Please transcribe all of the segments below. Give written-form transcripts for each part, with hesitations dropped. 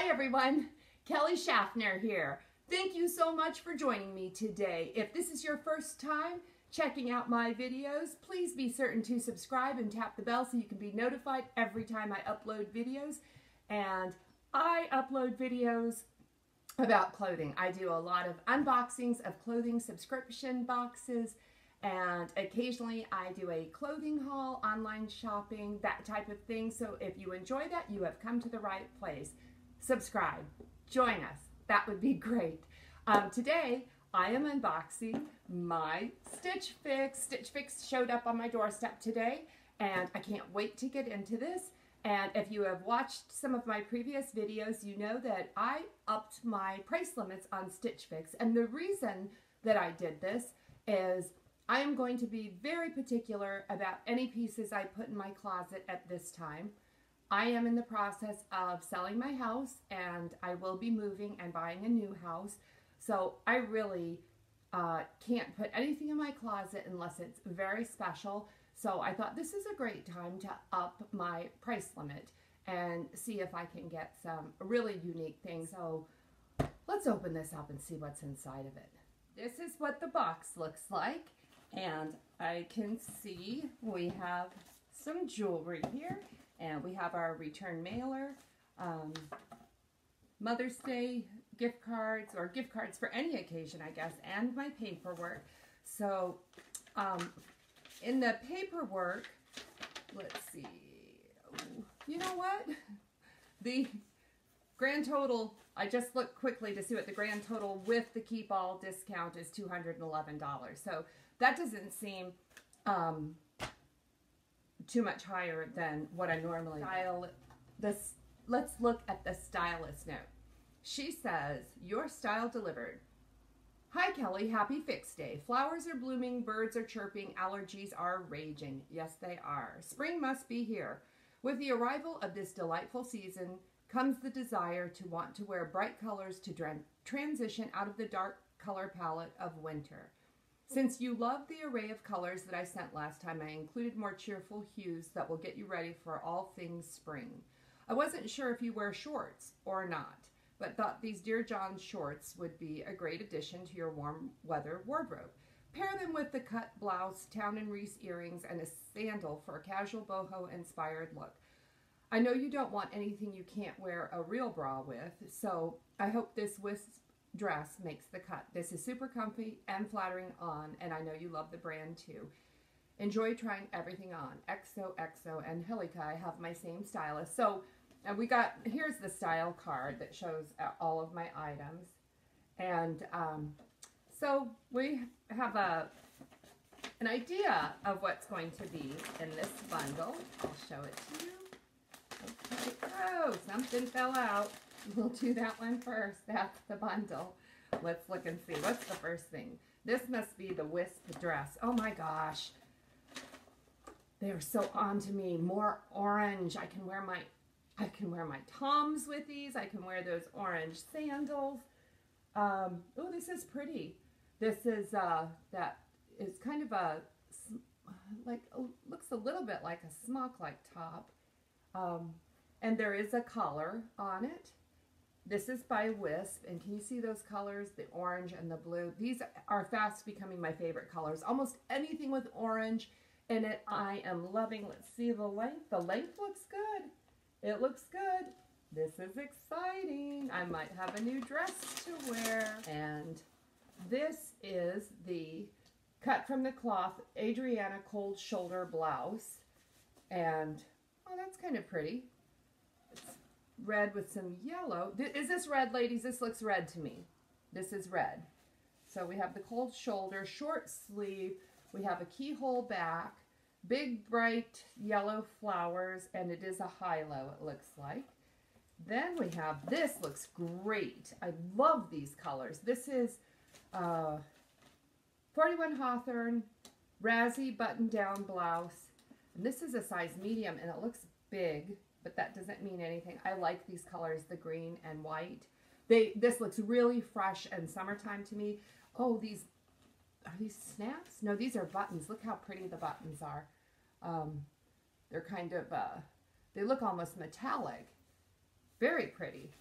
everyone, Kelly Schaffner here. Thank you so much for joining me today. If this is your first time checking out my videos, please be certain to subscribe and tap the bell so you can be notified every time I upload videos. And I upload videos about clothing. I do a lot of unboxings of clothing subscription boxes, and occasionally I do a clothing haul, online shopping, that type of thing. So if you enjoy that, you have come to the right place. Subscribe, join us, that would be great. Today I am unboxing my Stitch Fix. Stitch Fix showed up on my doorstep today, and I can't wait to get into this. And if you have watched some of my previous videos, you know that I upped my price limits on Stitch Fix. And the reason that I did this is I am going to be very particular about any pieces I put in my closet at this time. I am in the process of selling my house, and I will be moving and buying a new house. So I really can't put anything in my closet unless it's very special. So I thought this is a great time to up my price limit and see if I can get some really unique things. So let's open this up and see what's inside of it. This is what the box looks like, and I can see we have some jewelry here, and we have our return mailer, Mother's Day gift cards, or gift cards for any occasion, I guess, and my paperwork. So in the paperwork, let's see, you know what? The grand total, I just looked quickly to see what the grand total with the keep all discount is, $211. So that doesn't seem too much higher than what I normally do. Let's look at the stylist note. She says, "Your style delivered. Hi Kelly, happy fix day. Flowers are blooming, birds are chirping, allergies are raging." Yes, they are. Spring must be here. With the arrival of this delightful season comes the desire to want to wear bright colors to transition out of the dark color palette of winter. Since you love the array of colors that I sent last time, I included more cheerful hues that will get you ready for all things spring. I wasn't sure if you wear shorts or not, but thought these Dear John shorts would be a great addition to your warm weather wardrobe. Pair them with the cut blouse, TOWNE and REESE earrings, and a sandal for a casual boho inspired look. I know you don't want anything you can't wear a real bra with, so I hope this WISP dress makes the cut. This is super comfy and flattering on, and I know you love the brand too. Enjoy trying everything on. XOXO. And Angelica, I have my same stylist. So and here's the style card that shows all of my items. And so we have an idea of what's going to be in this bundle. I'll show it to you. Okay. Oh, something fell out. We'll do that one first. That's the bundle. Let's look and see. What's the first thing? This must be the WISP dress. Oh my gosh. They are so on to me. More orange. I can wear my Toms with these. I can wear those orange sandals. Oh, this is pretty. This is that is kind of a looks a little bit like a smock-like top, and there is a collar on it. This is by WISP, and can you see those colors, the orange and the blue? These are fast becoming my favorite colors. Almost anything with orange in it I am loving. Let's see the length. The length looks good. It looks good. This is exciting. I might have a new dress to wear. And this is the cut from the cloth Adriana cold shoulder blouse. And, oh, that's kind of pretty. It's red with some yellow. Is this red, ladies? This looks red to me. This is red. So we have the cold shoulder, short sleeve. We have a keyhole back. Big bright yellow flowers, and it is a high-low, it looks like. Then we have, this looks great. I love these colors. This is 41 Hawthorne Razzie button-down blouse. And this is a size medium, and it looks big, but that doesn't mean anything. I like these colors, the green and white. This looks really fresh and summertime to me. Oh, are these snaps? No, these are buttons. Look how pretty the buttons are. They're kind of, they look almost metallic. Very pretty.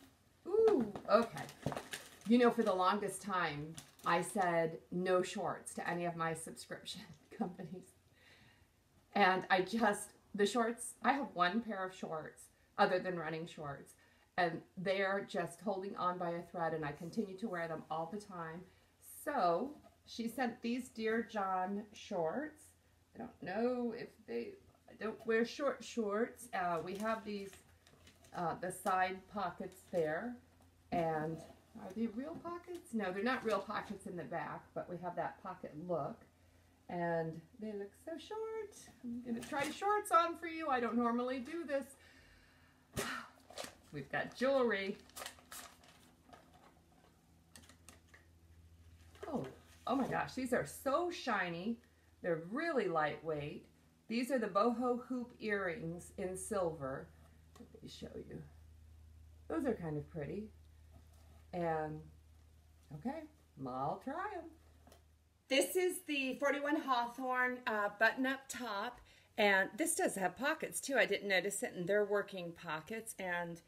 Ooh, okay. You know, for the longest time, I said no shorts to any of my subscription companies. And the shorts, I have one pair of shorts other than running shorts. And they're just holding on by a thread, and I continue to wear them all the time. So she sent these Dear John shorts. I don't know if I don't wear short shorts. We have these, the side pockets there. And are they real pockets? No, they're not real pockets in the back, but we have that pocket look. And they look so short. I'm going to try shorts on for you. I don't normally do this. We've got jewelry. Oh my gosh, these are so shiny. They're really lightweight. These are the boho hoop earrings in silver. Let me show you. Those are kind of pretty. And, okay, I'll try them. This is the 41 Hawthorne button-up top. And this does have pockets, too. I didn't notice it, and they're working pockets. And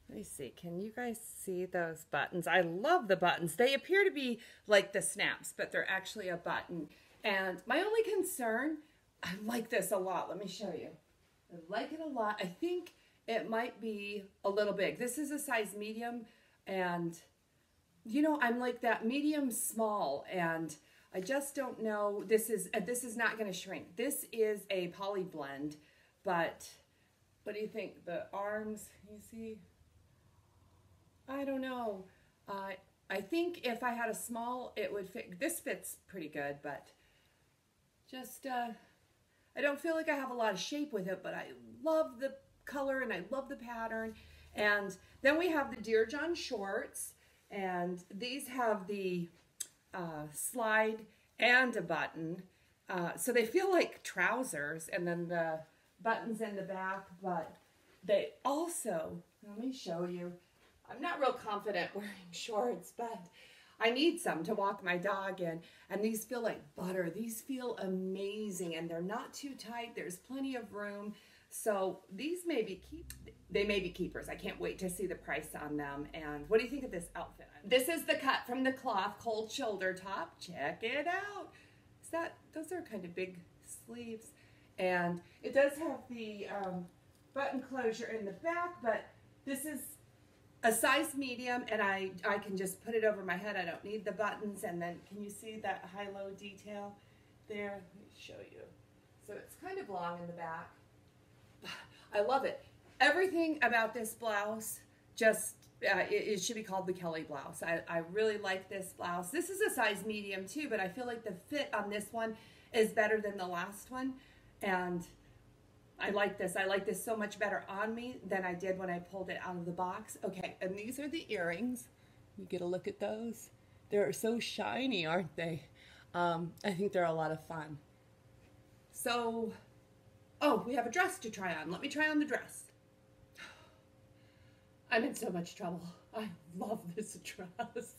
let me see. Can you guys see those buttons? I love the buttons. They appear to be like the snaps, but they're actually a button. And my only concern, I like this a lot. Let me show you. I like it a lot. I think it might be a little big. This is a size medium, and, you know, I'm like that medium small, and I just don't know. This is not going to shrink. This is a poly blend, but what do you think? The arms, you see? I don't know. I think if I had a small, it would fit. This fits pretty good, but just, I don't feel like I have a lot of shape with it, but I love the color and I love the pattern. And then we have the Dear John shorts, and these have the slide and a button. So they feel like trousers, and then the buttons in the back, but they also, let me show you. I'm not real confident wearing shorts, but I need some to walk my dog in. And these feel like butter. These feel amazing, and they're not too tight. There's plenty of room. So these may be keepers. I can't wait to see the price on them. And what do you think of this outfit? This is the cut from the cloth cold shoulder top. Check it out. Those are kind of big sleeves. And it does have the button closure in the back, but this is a size medium, and I can just put it over my head. I don't need the buttons. And then can you see that high-low detail there? Let me show you. So it's kind of long in the back. I love it. Everything about this blouse just, it should be called the Kelly blouse. I really like this blouse. This is a size medium too, but I feel like the fit on this one is better than the last one. And I like this. I like this so much better on me than I did when I pulled it out of the box. Okay, and these are the earrings. You get a look at those. They're so shiny, aren't they? I think they're a lot of fun. So, oh, we have a dress to try on. Let me try on the dress. I'm in so much trouble. I love this dress.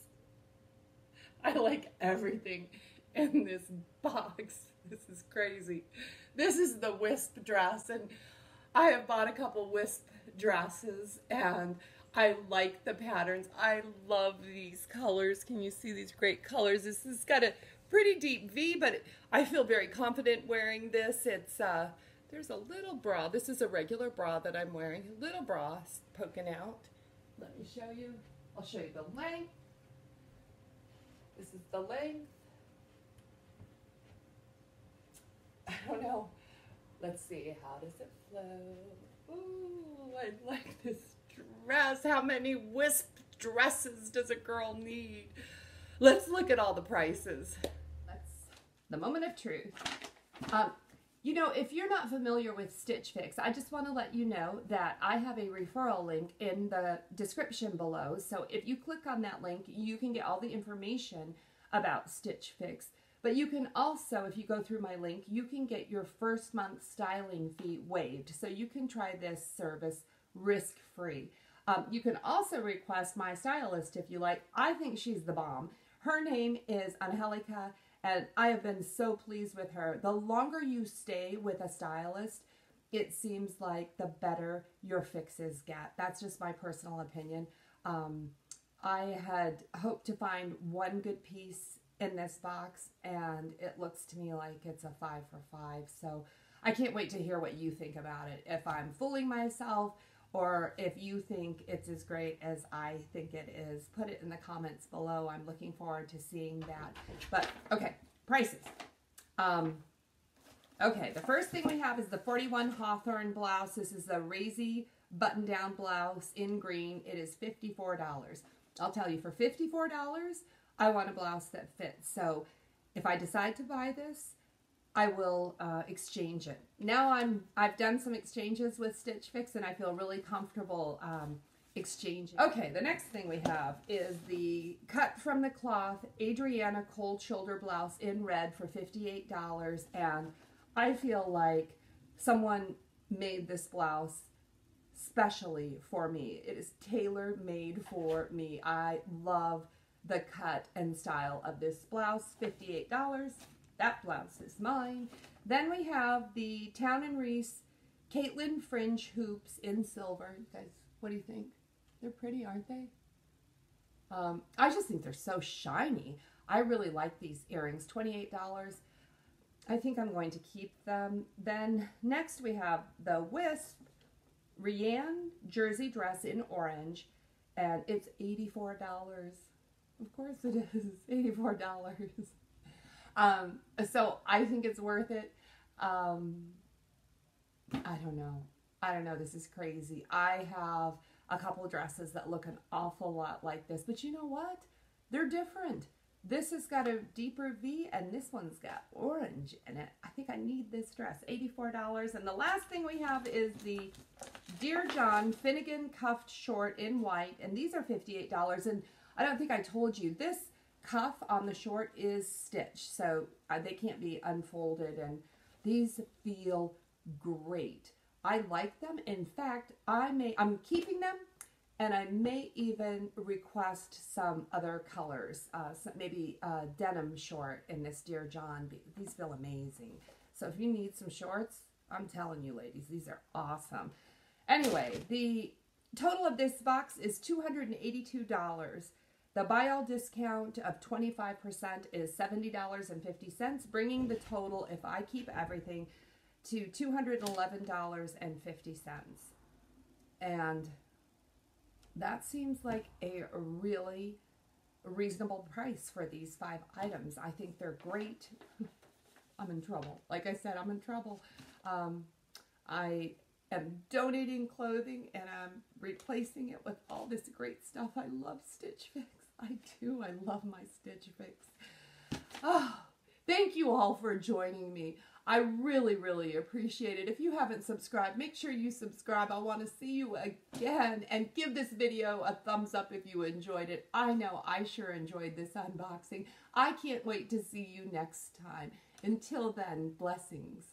I like everything in this box. This is crazy. This is the WISP dress, and I have bought a couple WISP dresses, and I like the patterns. I love these colors. Can you see these great colors? This has got a pretty deep V, but I feel very confident wearing this. It's there's a little bra. This is a regular bra that I'm wearing. A little bra poking out. Let me show you. I'll show you the length. This is the length. I don't know. Let's see. How does it flow? Ooh, I like this dress. How many WISP dresses does a girl need? Let's look at all the prices. That's the moment of truth. You know, if you're not familiar with Stitch Fix, I just want to let you know that I have a referral link in the description below. So if you click on that link, you can get all the information about Stitch Fix. But you can also, if you go through my link, you can get your first month styling fee waived. So you can try this service risk-free. You can also request my stylist if you like. I think she's the bomb. Her name is Angelica, and I have been so pleased with her. The longer you stay with a stylist, it seems like the better your fixes get. That's just my personal opinion. I had hoped to find one good piece in this box, and it looks to me like it's a 5 for 5. So I can't wait to hear what you think about it. If I'm fooling myself or if you think it's as great as I think it is, put it in the comments below. I'm looking forward to seeing that. But okay, prices. Okay, the first thing we have is the 41 Hawthorne blouse. This is the REESE button-down blouse in green. It is $54. I'll tell you, for $54, I want a blouse that fits. So if I decide to buy this, I will exchange it. Now I've done some exchanges with Stitch Fix, and I feel really comfortable exchanging. Okay, the next thing we have is the cut from the cloth Adriana cold shoulder blouse in red for $58, and I feel like someone made this blouse specially for me. It is tailor-made for me. I love the cut and style of this blouse. $58. That blouse is mine. Then we have the TOWNE & REESE Caitlin fringe hoops in silver. You guys, what do you think? They're pretty, aren't they? I just think they're so shiny. I really like these earrings. $28. I think I'm going to keep them. Then next we have the WISP Rianne jersey dress in orange, and it's $84. Of course it is, $84. So I think it's worth it. I don't know. This is crazy. I have a couple of dresses that look an awful lot like this, but you know what? They're different. This has got a deeper V, and this one's got orange in it. I think I need this dress. $84. And the last thing we have is the Dear John Finnegan cuffed short in white, and these are $58. And I don't think I told you, this cuff on the short is stitched, so they can't be unfolded, and these feel great. I like them. In fact, I'm keeping them, and I may even request some other colors, maybe denim short in this Dear John. These feel amazing. So if you need some shorts, I'm telling you, ladies, these are awesome. Anyway, the total of this box is $282. The buy all discount of 25% is $70.50, bringing the total, if I keep everything, to $211.50. And that seems like a really reasonable price for these 5 items. I think they're great. I'm in trouble. Like I said, I'm in trouble. I am donating clothing, and I'm replacing it with all this great stuff. I love Stitch Fix. I do. I love my Stitch Fix. Oh, thank you all for joining me. I really, really appreciate it. If you haven't subscribed, make sure you subscribe. I want to see you again, and give this video a thumbs up if you enjoyed it. I know I sure enjoyed this unboxing. I can't wait to see you next time. Until then, blessings.